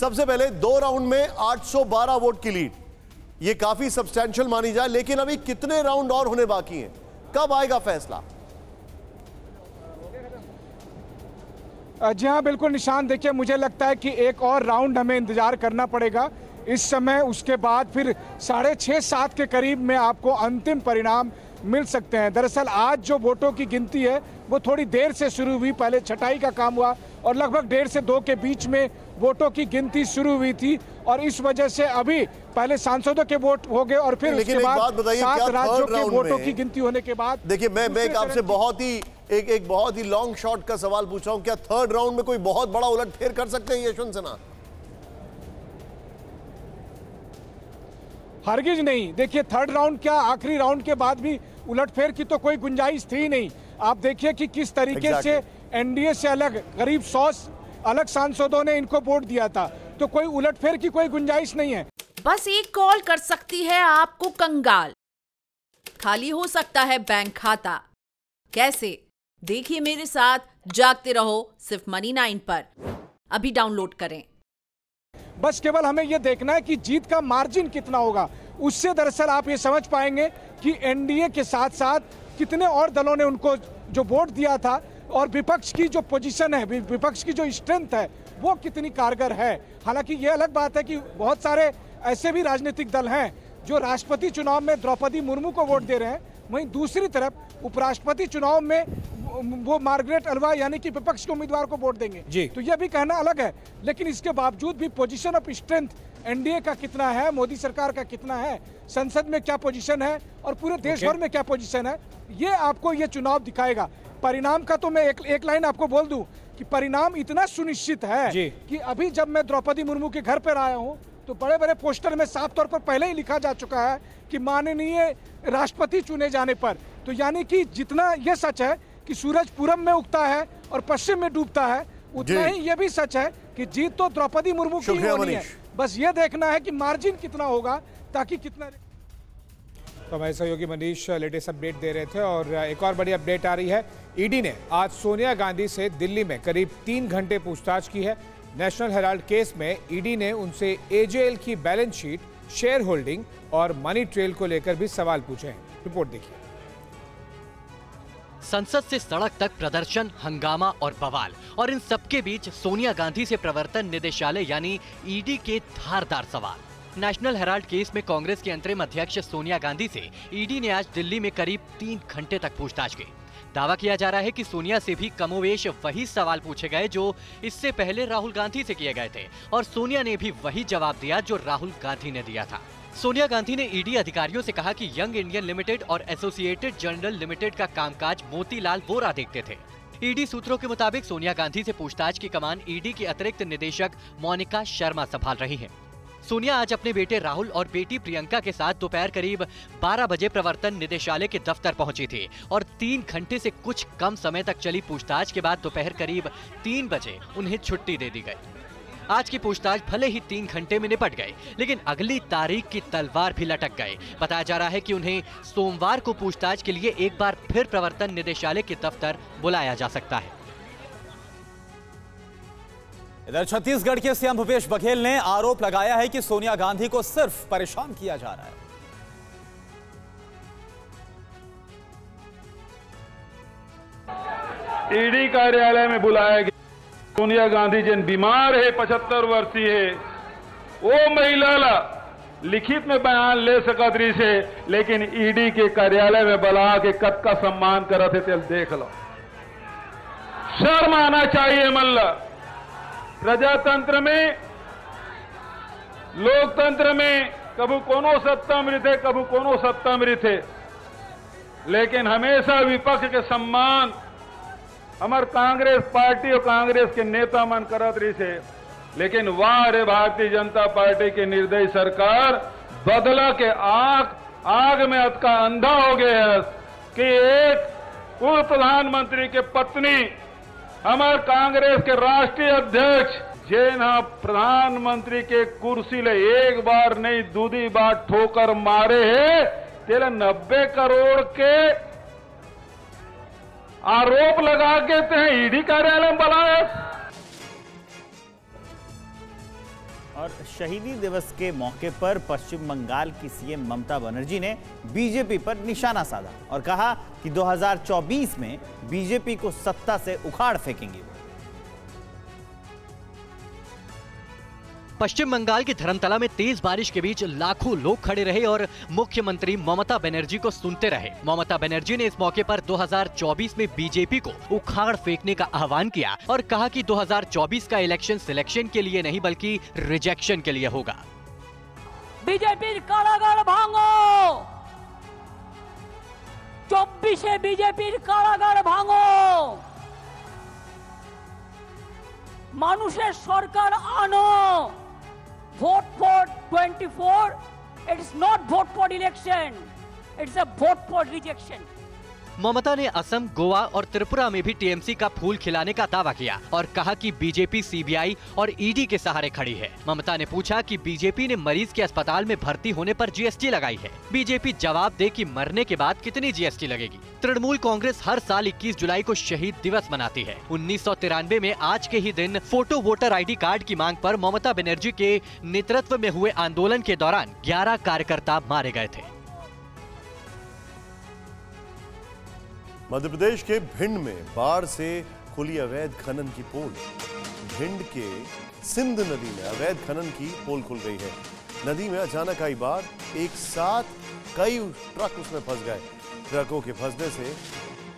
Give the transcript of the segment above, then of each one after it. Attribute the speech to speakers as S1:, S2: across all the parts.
S1: सबसे पहले 2 राउंड में 812 वोट की लीड, ये काफी सब्सटैंशियल मानी जाए, लेकिन अभी कितने राउंड और होने बाकी हैं? कब आएगा फैसला?
S2: जी हाँ, बिल्कुल निशान। देखिए, मुझे लगता है कि एक और राउंड हमें इंतजार करना पड़ेगा इस समय। उसके बाद फिर 6:30-7 के करीब में आपको अंतिम परिणाम मिल सकते हैं। दरअसल आज जो वोटों की गिनती है वो थोड़ी देर से शुरू हुई। पहले छटाई का काम हुआ और लगभग 1:30 से 2 के बीच में वोटों की गिनती शुरू हुई थी, और इस वजह से अभी पहले सांसदों के वोट हो गए और फिर उसके बाद 7 राज्यों के वोटों की गिनती होने के बाद।
S1: देखिए, मैं आपसे एक बहुत ही लॉन्ग शॉट का सवाल पूछ रहा हूं, क्या थर्ड राउंड में कोई बहुत बड़ा उलटफेर कर सकते हैं यशवंत सिन्हा?
S2: हरगिज नहीं। देखिए, थर्ड राउंड क्या, आखिरी राउंड के बाद भी उलटफेर की तो कोई गुंजाइश थी नहीं। आप देखिए कि किस तरीके से एनडीए से अलग करीब 100 अलग सांसदों ने इनको वोट दिया था, तो कोई उलटफेर की कोई गुंजाइश नहीं है।
S3: बस एक कॉल कर सकती है आपको कंगाल, खाली हो सकता है बैंक खाता। कैसे? देखिए मेरे साथ, जागते रहो सिर्फ मनी 9 पर। अभी डाउनलोड करें।
S2: बस केवल हमें यह देखना है कि जीत का मार्जिन कितना होगा। उससे दरअसल आप ये समझ पाएंगे कि एनडीए के साथ साथ कितने और दलों ने उनको जो वोट दिया था, और विपक्ष की जो पोजीशन है, विपक्ष की जो स्ट्रेंथ है, वो कितनी कारगर है। हालांकि ये अलग बात है कि बहुत सारे ऐसे भी राजनीतिक दल हैं जो राष्ट्रपति चुनाव में द्रौपदी मुर्मू को वोट दे रहे हैं, वहीं दूसरी तरफ उपराष्ट्रपति चुनाव में वो मार्गरेट अल्वा यानी कि विपक्ष के उम्मीदवार को वोट देंगे जी। तो यह भी कहना अलग है, लेकिन इसके बावजूद भी पोजीशन ऑफ स्ट्रेंथ एनडीए का कितना है, मोदी सरकार का कितना है, संसद में क्या पोजीशन है और पूरे देश भर में क्या पोजीशन है, ये आपको ये चुनाव दिखाएगा। परिणाम का तो मैं एक लाइन आपको बोल दूं कि परिणाम इतना सुनिश्चित है कि अभी जब मैं द्रौपदी मुर्मू के घर पर आया हूं तो बड़े बड़े पोस्टर में साफ तौर पर पहले ही लिखा जा चुका है कि माननीय राष्ट्रपति चुने जाने पर। तो यानी कि जितना यह सच है कि सूरज पूरब में उगता है और पश्चिम में डूबता है, उतना ही यह भी सच है कि जीत तो द्रौपदी मुर्मू की होनी है। बस ये देखना है कि मार्जिन कितना होगा, ताकि कितना।
S4: तो हमारे सहयोगी मनीष लेटेस्ट अपडेट दे रहे थे, और एक और बड़ी अपडेट आ रही है। ईडी ने आज सोनिया गांधी से दिल्ली में करीब 3 घंटे पूछताछ की है। नेशनल हेराल्ड केस में ईडी ने उनसे एजेएल की बैलेंस शीट, शेयर होल्डिंग और मनी ट्रेल को लेकर भी सवाल पूछे हैं। रिपोर्ट देखिए।
S5: संसद से सड़क तक प्रदर्शन, हंगामा और बवाल, और इन सबके बीच सोनिया गांधी से प्रवर्तन निदेशालय यानी ईडी के धारदार सवाल। नेशनल हेराल्ड केस में कांग्रेस के अंतरिम अध्यक्ष सोनिया गांधी से ईडी ने आज दिल्ली में करीब 3 घंटे तक पूछताछ की। दावा किया जा रहा है कि सोनिया से भी कमोवेश वही सवाल पूछे गए जो इससे पहले राहुल गांधी से किए गए थे, और सोनिया ने भी वही जवाब दिया जो राहुल गांधी ने दिया था। सोनिया गांधी ने ईडी अधिकारियों से कहा कि यंग इंडियन लिमिटेड और एसोसिएटेड जर्नल लिमिटेड का कामकाज मोतीलाल वोरा देखते थे। ईडी सूत्रों के मुताबिक सोनिया गांधी से पूछताछ की कमान ईडी की अतिरिक्त निदेशक मोनिका शर्मा संभाल रही हैं। सोनिया आज अपने बेटे राहुल और बेटी प्रियंका के साथ दोपहर करीब 12 बजे प्रवर्तन निदेशालय के दफ्तर पहुंची थी, और 3 घंटे से कुछ कम समय तक चली पूछताछ के बाद दोपहर करीब 3 बजे उन्हें छुट्टी दे दी गई। आज की पूछताछ भले ही 3 घंटे में निपट गई, लेकिन अगली तारीख की तलवार भी लटक गई। बताया जा रहा है कि उन्हें सोमवार को पूछताछ के लिए एक बार फिर प्रवर्तन निदेशालय के दफ्तर बुलाया जा सकता है।
S6: इधर छत्तीसगढ़ के सीएम भूपेश बघेल ने आरोप लगाया है कि सोनिया गांधी को सिर्फ परेशान किया जा रहा है।
S7: ईडी कार्यालय में बुलाया गया। सोनिया गांधी जिन बीमार है, 75 वर्षीय है, वो महिला लिखित में बयान ले सकत रही से, लेकिन ईडी के कार्यालय में बुला के कद का सम्मान करते थे। देख लो, शर्म आना चाहिए। मल्ला प्रजातंत्र में, लोकतंत्र में कभी कोनो सत्ता मृत है, कभी कोनो सत्ता मृत है, लेकिन हमेशा विपक्ष के सम्मान हमार कांग्रेस पार्टी और कांग्रेस के नेता मन करत रही से। लेकिन वाह रे भारतीय जनता पार्टी की निर्दयी सरकार, बदला के आग में अतका अंधा हो गया है कि एक पूर्व प्रधानमंत्री के पत्नी, हमारे कांग्रेस के राष्ट्रीय अध्यक्ष, जेना प्रधानमंत्री के कुर्सी ले एक बार नहीं दूधी बार ठोकर मारे है, तेरे 90 करोड़ के आरोप लगा के ईडी कार्यालय में बुलाया।
S8: और शहीदी दिवस के मौके पर पश्चिम बंगाल की सीएम ममता बनर्जी ने बीजेपी पर निशाना साधा और कहा कि 2024 में बीजेपी को सत्ता से उखाड़ फेंकेंगे।
S5: पश्चिम बंगाल के धर्मतला में तेज बारिश के बीच लाखों लोग खड़े रहे और मुख्यमंत्री ममता बनर्जी को सुनते रहे। ममता बनर्जी ने इस मौके पर 2024 में बीजेपी को उखाड़ फेंकने का आह्वान किया और कहा कि 2024 का इलेक्शन सिलेक्शन के लिए नहीं बल्कि रिजेक्शन के लिए होगा।
S9: बीजेपी कारागार भांगो, 24 बीजेपी कारागार भांगो, मानुषेर सरकार आनो। Vote for 24. It is not vote for election. It's a vote for rejection.
S5: ममता ने असम, गोवा और त्रिपुरा में भी टीएमसी का फूल खिलाने का दावा किया और कहा कि बीजेपी सीबीआई और ईडी के सहारे खड़ी है। ममता ने पूछा कि बीजेपी ने मरीज के अस्पताल में भर्ती होने पर जीएसटी लगाई है। बीजेपी जवाब दे कि मरने के बाद कितनी जीएसटी लगेगी। तृणमूल कांग्रेस हर साल 21 जुलाई को शहीद दिवस मनाती है। 1993 में आज के ही दिन फोटो वोटर ID कार्ड की मांग पर ममता बनर्जी के नेतृत्व में हुए आंदोलन के दौरान 11 कार्यकर्ता मारे गए थे।
S1: मध्य प्रदेश के भिंड में बाढ़ से खुली अवैध खनन की पोल। भिंड के सिंध नदी में अवैध खनन की पोल खुल गई है। नदी में अचानक आई बाढ़, एक साथ कई ट्रक उसमें फंस गए। ट्रकों के फंसने से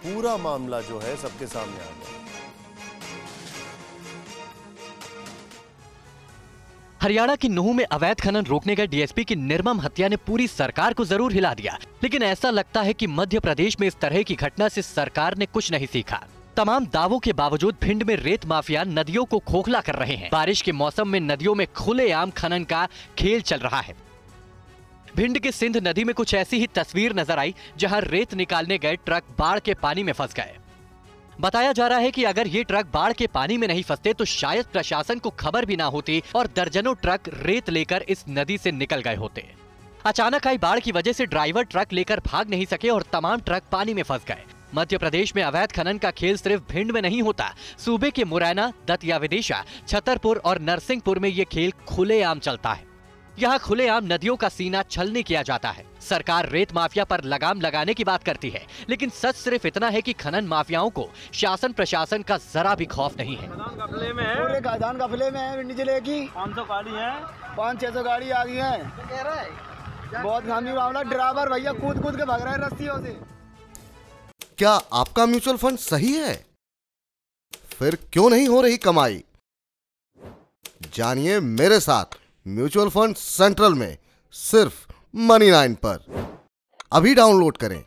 S1: पूरा मामला जो है सबके सामने आ गया।
S5: हरियाणा की नूंह में अवैध खनन रोकने गए डीएसपी की निर्मम हत्या ने पूरी सरकार को जरूर हिला दिया, लेकिन ऐसा लगता है कि मध्य प्रदेश में इस तरह की घटना से सरकार ने कुछ नहीं सीखा। तमाम दावों के बावजूद भिंड में रेत माफिया नदियों को खोखला कर रहे हैं। बारिश के मौसम में नदियों में खुलेआम खनन का खेल चल रहा है। भिंड के सिंध नदी में कुछ ऐसी ही तस्वीर नजर आई, जहां रेत निकालने गए ट्रक बाढ़ के पानी में फंस गए। बताया जा रहा है कि अगर ये ट्रक बाढ़ के पानी में नहीं फंसते तो शायद प्रशासन को खबर भी ना होती और दर्जनों ट्रक रेत लेकर इस नदी से निकल गए होते। अचानक आई बाढ़ की वजह से ड्राइवर ट्रक लेकर भाग नहीं सके और तमाम ट्रक पानी में फंस गए। मध्य प्रदेश में अवैध खनन का खेल सिर्फ भिंड में नहीं होता। सूबे के मुरैना, दतिया विदिशा, छतरपुर और नरसिंहपुर में ये खेल खुलेआम चलता है। यहाँ खुलेआम नदियों का सीना छलनी किया जाता है। सरकार रेत माफिया पर लगाम लगाने की बात करती है, लेकिन सच सिर्फ इतना है कि खनन माफियाओं को शासन प्रशासन का जरा भी खौफ नहीं है।
S10: पूरे गादान काफिले में है जिले की 500 गाड़ी है, 500-600 गाड़ी आ गई है। बहुत गंभीर मामला, ड्राइवर भैया कूद कूद के भाग रहे हैं रस्सियों से।
S1: क्या आपका म्यूचुअल फंड सही है? फिर क्यों नहीं हो रही कमाई? जानिए मेरे साथ म्यूचुअल फंड सेंट्रल में सिर्फ मनी 9 पर। अभी डाउनलोड करें।